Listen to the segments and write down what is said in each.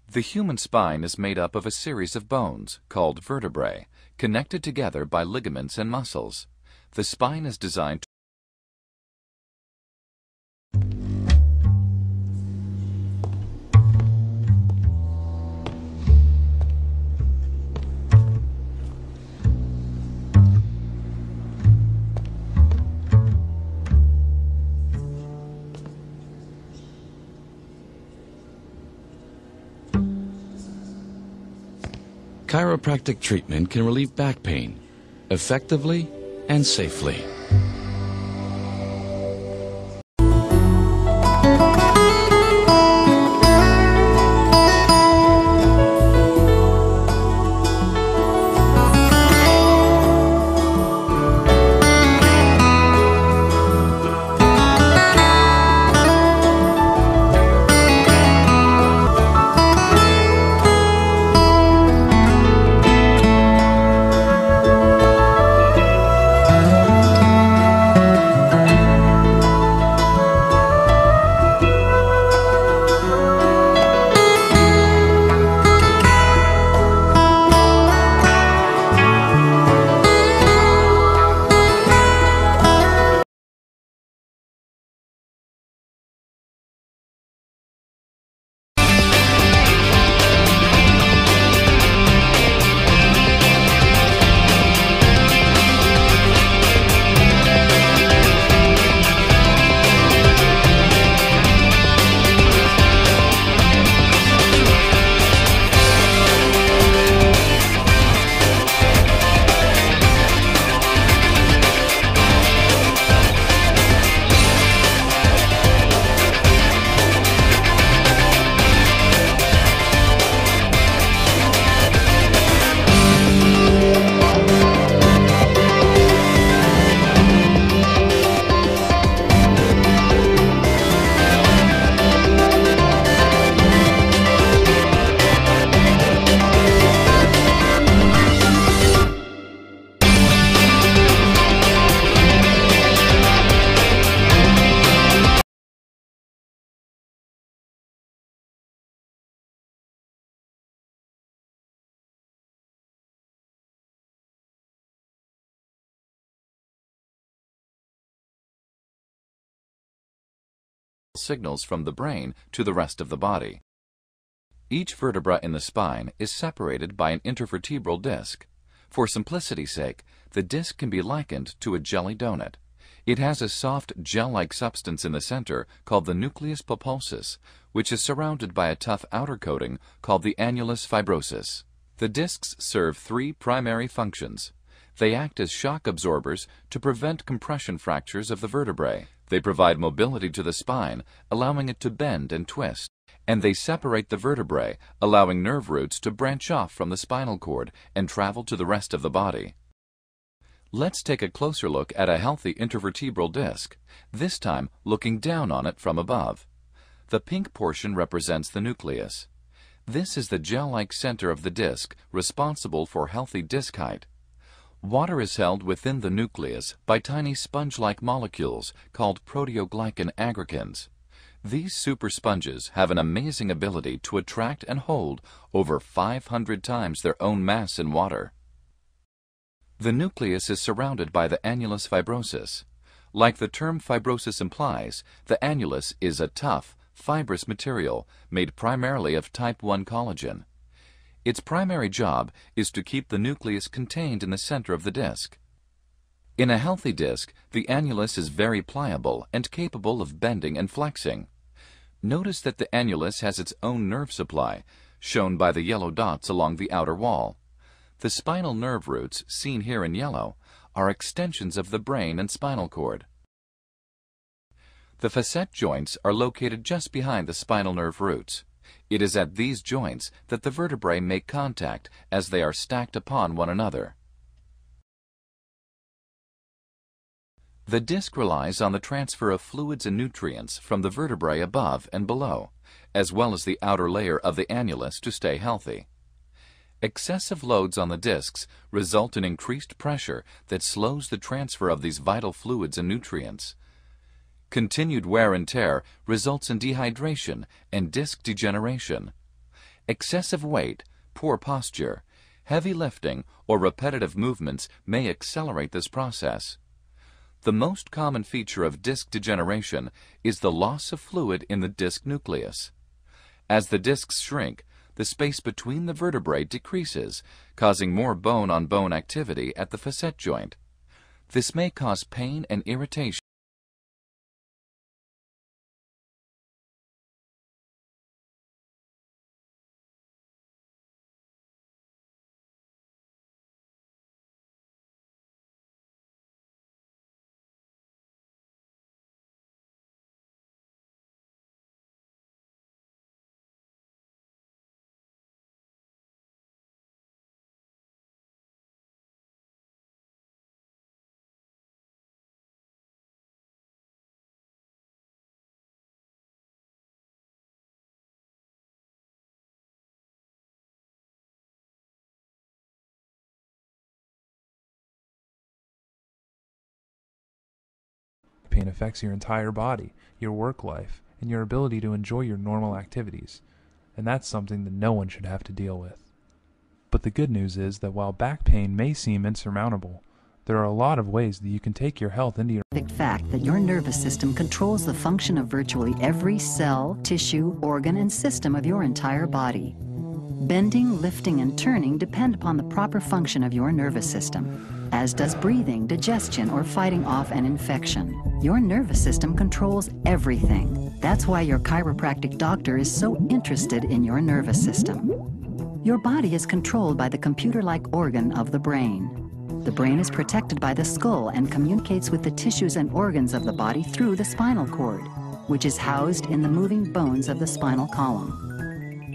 The human spine is made up of a series of bones, called vertebrae, connected together by ligaments and muscles. The spine is designed to Chiropractic treatment can relieve back pain effectively and safely. signals from the brain to the rest of the body. Each vertebra in the spine is separated by an intervertebral disc. For simplicity's sake, the disc can be likened to a jelly donut. It has a soft gel-like substance in the center called the nucleus pulposus, which is surrounded by a tough outer coating called the annulus fibrosus. The discs serve three primary functions. They act as shock absorbers to prevent compression fractures of the vertebrae. They provide mobility to the spine, allowing it to bend and twist. And they separate the vertebrae, allowing nerve roots to branch off from the spinal cord and travel to the rest of the body. Let's take a closer look at a healthy intervertebral disc, this time looking down on it from above. The pink portion represents the nucleus. This is the gel-like center of the disc responsible for healthy disc height. Water is held within the nucleus by tiny sponge-like molecules called proteoglycan aggregans. These super sponges have an amazing ability to attract and hold over 500 times their own mass in water. The nucleus is surrounded by the annulus fibrosus. Like the term fibrosis implies, the annulus is a tough, fibrous material made primarily of type 1 collagen. Its primary job is to keep the nucleus contained in the center of the disc. In a healthy disc, the annulus is very pliable and capable of bending and flexing. Notice that the annulus has its own nerve supply, shown by the yellow dots along the outer wall. The spinal nerve roots, seen here in yellow, are extensions of the brain and spinal cord. The facet joints are located just behind the spinal nerve roots. It is at these joints that the vertebrae make contact as they are stacked upon one another. The disc relies on the transfer of fluids and nutrients from the vertebrae above and below, as well as the outer layer of the annulus to stay healthy. Excessive loads on the discs result in increased pressure that slows the transfer of these vital fluids and nutrients. Continued wear and tear results in dehydration and disc degeneration. Excessive weight, poor posture, heavy lifting, or repetitive movements may accelerate this process. The most common feature of disc degeneration is the loss of fluid in the disc nucleus. As the discs shrink, the space between the vertebrae decreases, causing more bone-on-bone activity at the facet joint. This may cause pain and irritation. Pain affects your entire body, your work life, and your ability to enjoy your normal activities, and that's something that no one should have to deal with. But the good news is that while back pain may seem insurmountable, there are a lot of ways that you can take your health into your fact that your nervous system controls the function of virtually every cell, tissue, organ, and system of your entire body. Bending, lifting, and turning depend upon the proper function of your nervous system, as does breathing, digestion, or fighting off an infection. Your nervous system controls everything. That's why your chiropractic doctor is so interested in your nervous system. Your body is controlled by the computer-like organ of the brain. The brain is protected by the skull and communicates with the tissues and organs of the body through the spinal cord, which is housed in the moving bones of the spinal column.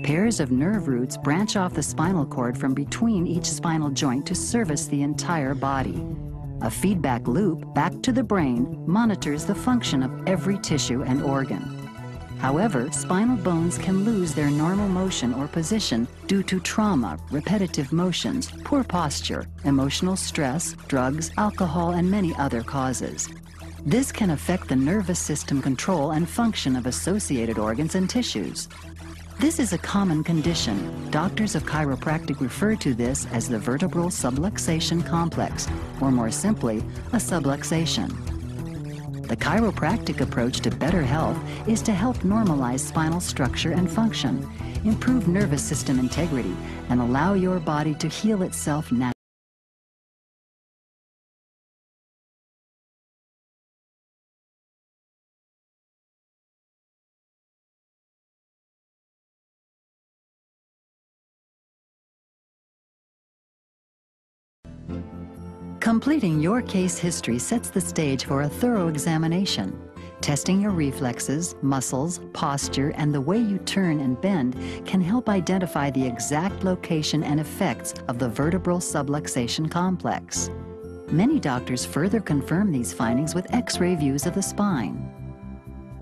Pairs of nerve roots branch off the spinal cord from between each spinal joint to service the entire body. A feedback loop back to the brain monitors the function of every tissue and organ. However, spinal bones can lose their normal motion or position due to trauma, repetitive motions, poor posture, emotional stress, drugs, alcohol, and many other causes. This can affect the nervous system control and function of associated organs and tissues. This is a common condition. Doctors of chiropractic refer to this as the vertebral subluxation complex, or more simply, a subluxation. The chiropractic approach to better health is to help normalize spinal structure and function, improve nervous system integrity, and allow your body to heal itself naturally. Completing your case history sets the stage for a thorough examination. Testing your reflexes, muscles, posture, and the way you turn and bend can help identify the exact location and effects of the vertebral subluxation complex. Many doctors further confirm these findings with X-ray views of the spine.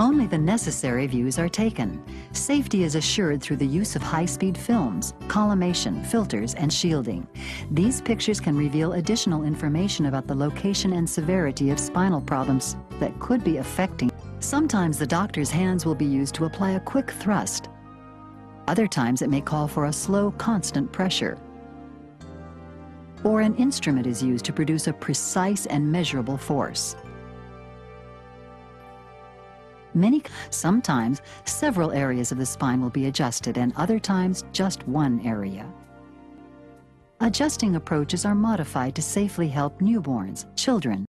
Only the necessary views are taken. Safety is assured through the use of high-speed films, collimation, filters, and shielding. These pictures can reveal additional information about the location and severity of spinal problems that could be affecting. Sometimes the doctor's hands will be used to apply a quick thrust. Other times it may call for a slow, constant pressure. Or an instrument is used to produce a precise and measurable force. Sometimes several areas of the spine will be adjusted, and other times just one area. Adjusting approaches are modified to safely help newborns, children,